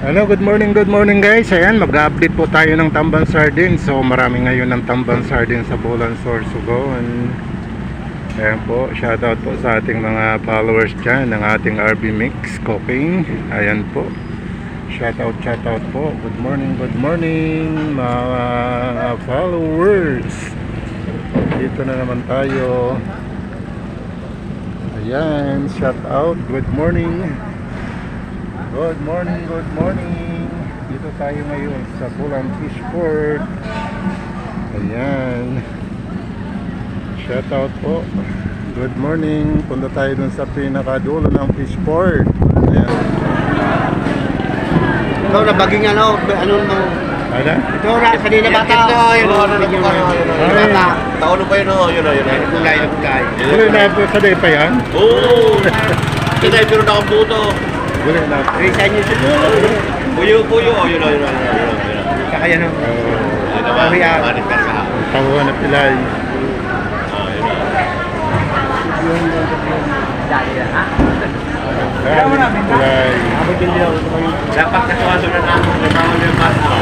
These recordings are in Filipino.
Hello, good morning guys. Ayan, mag-update po tayo ng tambang sardine. So marami ngayon ng tambang sardine sa Bulan, Sorsogon. Ayan po, shoutout po sa ating mga followers dyan ng ating RB Mix Cooking. Ayan po, shoutout po. Good morning mga followers. Dito na naman tayo. Ayan, shoutout, good morning. Good morning. Dito tayo ngayon sa Bulan Fishport. Ayan. Shoutout po. Good morning. Punta tayo dun sa pinakadulo ng Fishport. Ayan. Ito na baging ano mo? Ano? Ito na kanina bata. Yun bata. Taon pa yun o, yun. Kulay. Tuloy na po sa day pa yan? Oo! Kinay, pero nakabuto. Tuloy na po. Resign nyo siguro. Puyo, o, yun. Kaya nang Yun naman, manit ka na. Tawa na pilay. Pilay. Dapat kasuwaso na namin, nagkakaw na yung bata.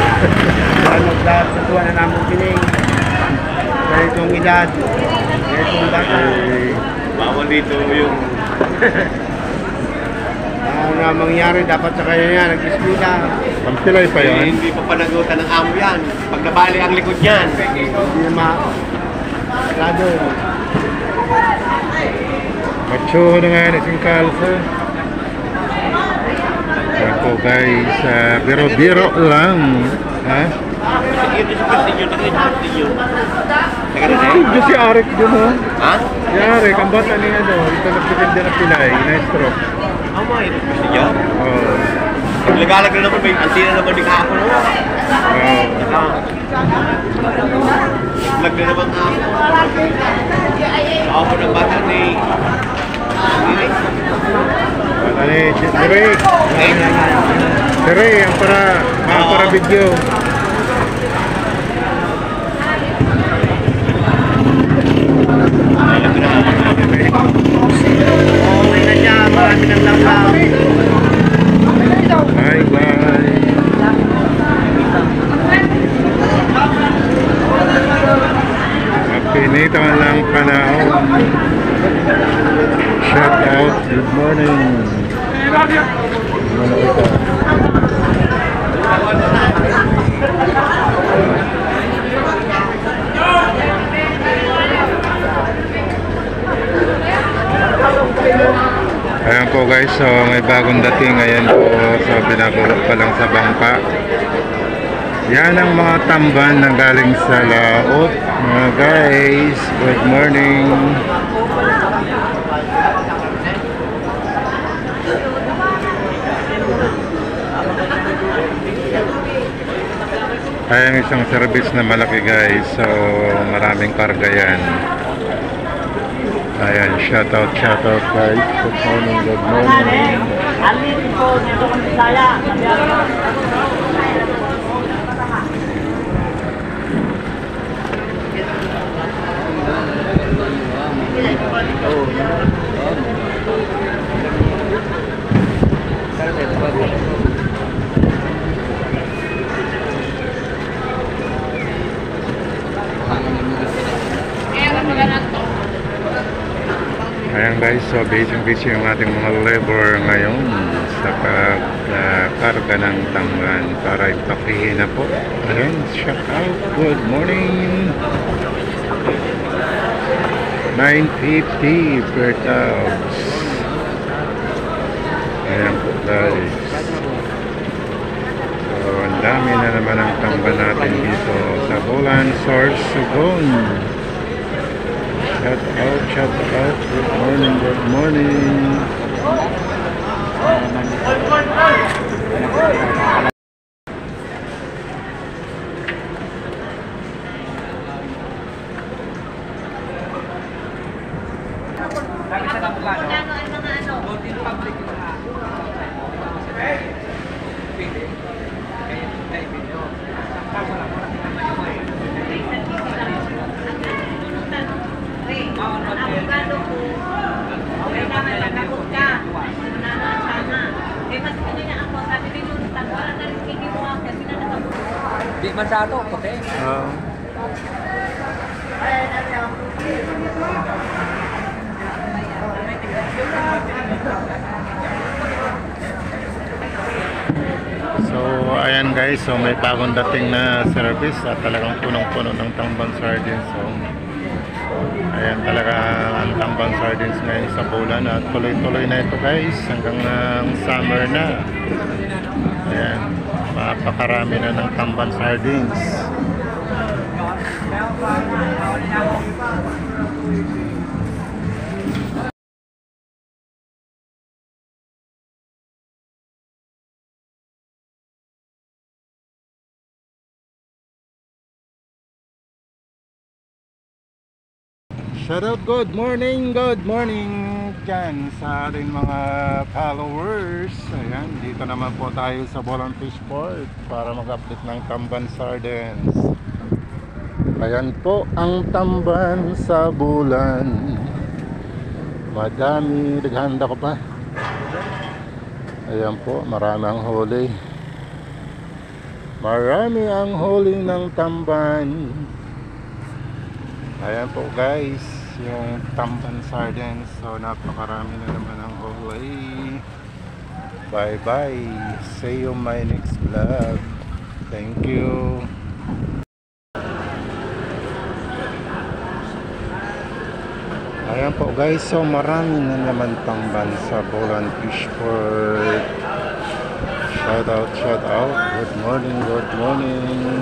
Katuwa na namin pining. Kaya itong edad. Kaya itong bata. Bawal dito yung... Ano na mangyari, dapat sa kanya yan, nag-ispita. Ang pilay pa yan. Hindi pa panagutan ng amo yan. Pag nabali ang likod niyan. Hindi na ma-lado. Macho na nga na sing kalsa. Ayan po guys, biro-biro lang. Ha? Ito si Pastinyo, Ito si Arik dun ha? Ha? Si Arik, ang bata niya doon. Ito nagpaganda na pilay, na-stroke. Amo, ito si Pastinyo. Oo. Nagalag na naman, may antina naman din ako. Oo. Lag na naman ako. Ako ng bata ni... Ano eh, Tere, ang para video. Okay na siya, marami ng langaw. Bye. Mapinito lang panahon. Shout out, good morning. Ayan po guys, so may bagong dating ngayon po, so pinagulot pa lang sa bangka. Yan ang mga tamban na galing sa laot. Mga guys, good morning. Ayan isang service na malaki guys, so maraming karga yan. Ayan, shout out guys. Good morning. Alin po dito kung sala. Ayan guys, so busy yung ating mga labor ngayon sa karga ng tamban para ipakihin na po. Ayan, shout out, good morning. 950 per tabs. Ayan po guys. So ang dami na naman ang tamban natin dito sa Bulan, Sorsogon. Shout out, good morning. Avocado po. Okay naman, pagkakot ka. Sana. Eh, mas pinili ako. masyado, puti. Oo. So, ayan guys, so may bagong dating na service at talagang punong-puno ng Tamban Sardines. So, ayan talaga ang Tamban Sardines ngayon sa bulan at tuloy-tuloy na ito guys hanggang summer na. Ayan, mapakarami na ng Tamban Sardines. Shoutout, good morning dyan sa ating mga followers. Ayan, dito naman po tayo sa Bolan Fish Port para mag-update ng Tamban Sardines. Ayan po ang tamban sa bulan. Madami, naghanda ko pa. Ayan po, marami ang huli. Marami ang huli ng tamban. Ayan po guys, yung Tamban Sardines. So napakarami na naman ang huli. Bye bye, see you my next vlog. Thank you. Ayan po guys, so marami na naman tamban sa Bolan Fish Port. Shout out, good morning, good morning.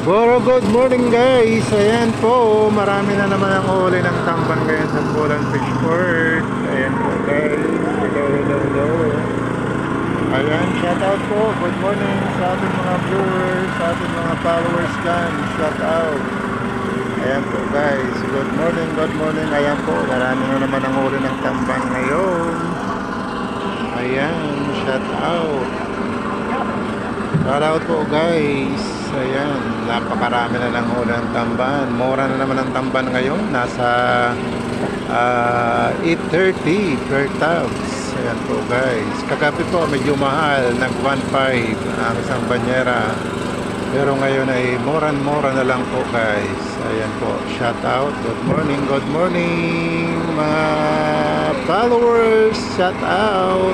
Boro, good morning guys. Ayan po, marami na naman ang huli ng tamban ngayon sa Bolan Fish Port. Ayan po guys, hello. Ayan, shout out po, good morning sa ating mga viewers, sa ating mga followers dyan. Shout out. Ayan po guys, good morning. Ayan po, marami na naman ang huli ng tamban ngayon. Ayan, shout out. Shout out po guys. Ayan, napakarami na lang huli ng tamban. Mura na naman ang tamban ngayon. Nasa 8.30 per tabs. Ayan po guys. Kagabi po medyo mahal. Nag 1.5 ang isang banyera. Pero ngayon ay mura na lang po guys. Ayan po. Shout out. Good morning mga followers. Shout out.